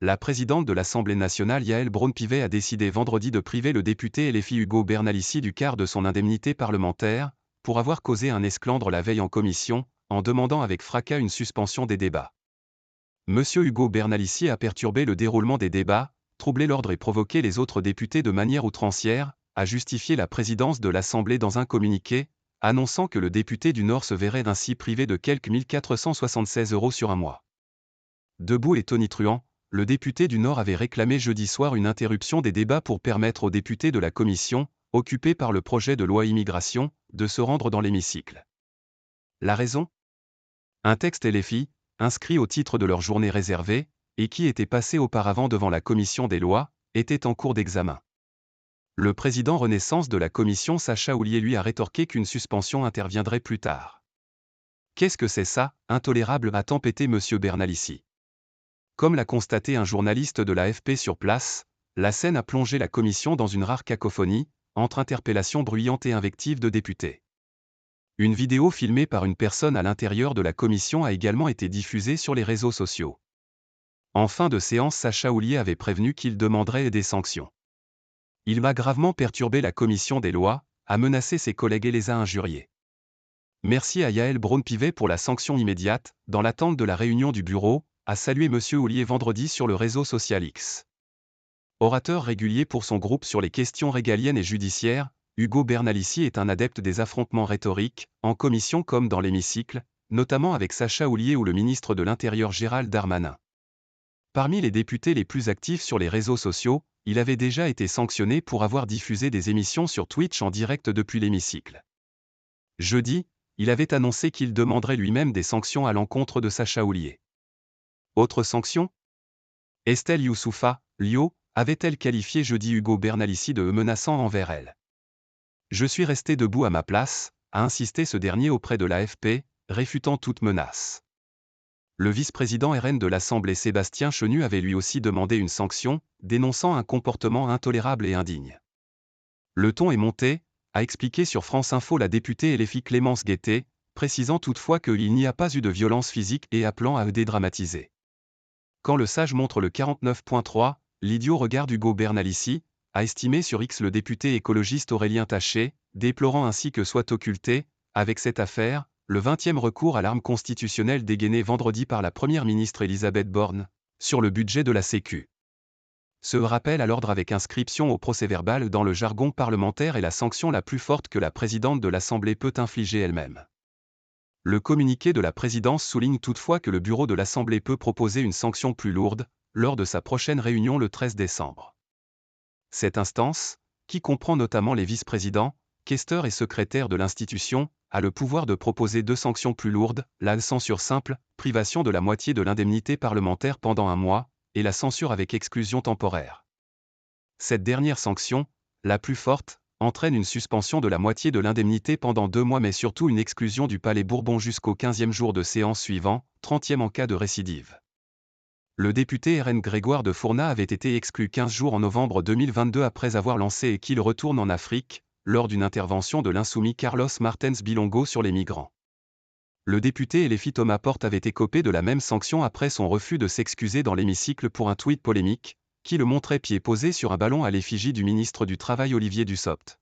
La présidente de l'Assemblée nationale Yaël Braun-Pivet a décidé vendredi de priver le député LFI Ugo Bernalicy du quart de son indemnité parlementaire, pour avoir causé un esclandre la veille en commission, en demandant avec fracas une suspension des débats. Monsieur Ugo Bernalicy a perturbé le déroulement des débats, troublé l'ordre et provoqué les autres députés de manière outrancière, a justifié la présidence de l'Assemblée dans un communiqué, annonçant que le député du Nord se verrait ainsi privé de quelques 1476 € sur un mois. Debout et tonitruant, le député du Nord avait réclamé jeudi soir une interruption des débats pour permettre aux députés de la commission, occupés par le projet de loi immigration, de se rendre dans l'hémicycle. La raison ? Un texte LFI, inscrit au titre de leur journée réservée, et qui était passé auparavant devant la commission des lois, était en cours d'examen. Le président Renaissance de la commission Sacha Houlié lui a rétorqué qu'une suspension interviendrait plus tard. Qu'est-ce que c'est ça, intolérable, a tempêté M. Bernalicy. Comme l'a constaté un journaliste de l'AFP sur place, la scène a plongé la commission dans une rare cacophonie, entre interpellations bruyantes et invectives de députés. Une vidéo filmée par une personne à l'intérieur de la commission a également été diffusée sur les réseaux sociaux. En fin de séance, Sacha Houlié avait prévenu qu'il demanderait des sanctions. Il m'a gravement perturbé la commission des lois, a menacé ses collègues et les a injuriés. Merci à Yaël Braun-Pivet pour la sanction immédiate, dans l'attente de la réunion du bureau, a salué M. Houlié vendredi sur le réseau social X. Orateur régulier pour son groupe sur les questions régaliennes et judiciaires, Ugo Bernalicy est un adepte des affrontements rhétoriques, en commission comme dans l'hémicycle, notamment avec Sacha Houlié ou le ministre de l'Intérieur Gérald Darmanin. Parmi les députés les plus actifs sur les réseaux sociaux, il avait déjà été sanctionné pour avoir diffusé des émissions sur Twitch en direct depuis l'hémicycle. Jeudi, il avait annoncé qu'il demanderait lui-même des sanctions à l'encontre de Sacha Houlié. Autre sanction ? Estelle Youssoufa, Lio, avait-elle qualifié jeudi Ugo Bernalicy de menaçant envers elle. Je suis resté debout à ma place, a insisté ce dernier auprès de l'AFP, réfutant toute menace. Le vice-président RN de l'Assemblée Sébastien Chenu avait lui aussi demandé une sanction, dénonçant un comportement intolérable et indigne. Le ton est monté, a expliqué sur France Info la députée LFI Clémence Guettet, précisant toutefois qu'il n'y a pas eu de violence physique et appelant à dédramatiser. Quand le sage montre le 49.3, l'idiot regarde Ugo Bernalicy, a estimé sur X le député écologiste Aurélien Taché, déplorant ainsi que soit occulté, avec cette affaire, le 20e recours à l'arme constitutionnelle dégainé vendredi par la première ministre Elisabeth Borne, sur le budget de la Sécu. Ce rappel à l'ordre avec inscription au procès-verbal dans le jargon parlementaire est la sanction la plus forte que la présidente de l'Assemblée peut infliger elle-même. Le communiqué de la présidence souligne toutefois que le bureau de l'Assemblée peut proposer une sanction plus lourde, lors de sa prochaine réunion le 13 décembre. Cette instance, qui comprend notamment les vice-présidents, questeurs et secrétaires de l'institution, a le pouvoir de proposer 2 sanctions plus lourdes, la censure simple, privation de la moitié de l'indemnité parlementaire pendant 1 mois, et la censure avec exclusion temporaire. Cette dernière sanction, la plus forte, entraîne une suspension de la moitié de l'indemnité pendant 2 mois mais surtout une exclusion du Palais Bourbon jusqu'au 15e jour de séance suivant, 30e en cas de récidive. Le député RN Grégoire de Fournat avait été exclu 15 jours en novembre 2022 après avoir lancé et qu'il retourne en Afrique, lors d'une intervention de l'insoumis Carlos Martens Bilongo sur les migrants. Le député LFI Thomas Porte avait écopé de la même sanction après son refus de s'excuser dans l'hémicycle pour un tweet polémique, qui le montrait pied posé sur un ballon à l'effigie du ministre du Travail Olivier Dussopt.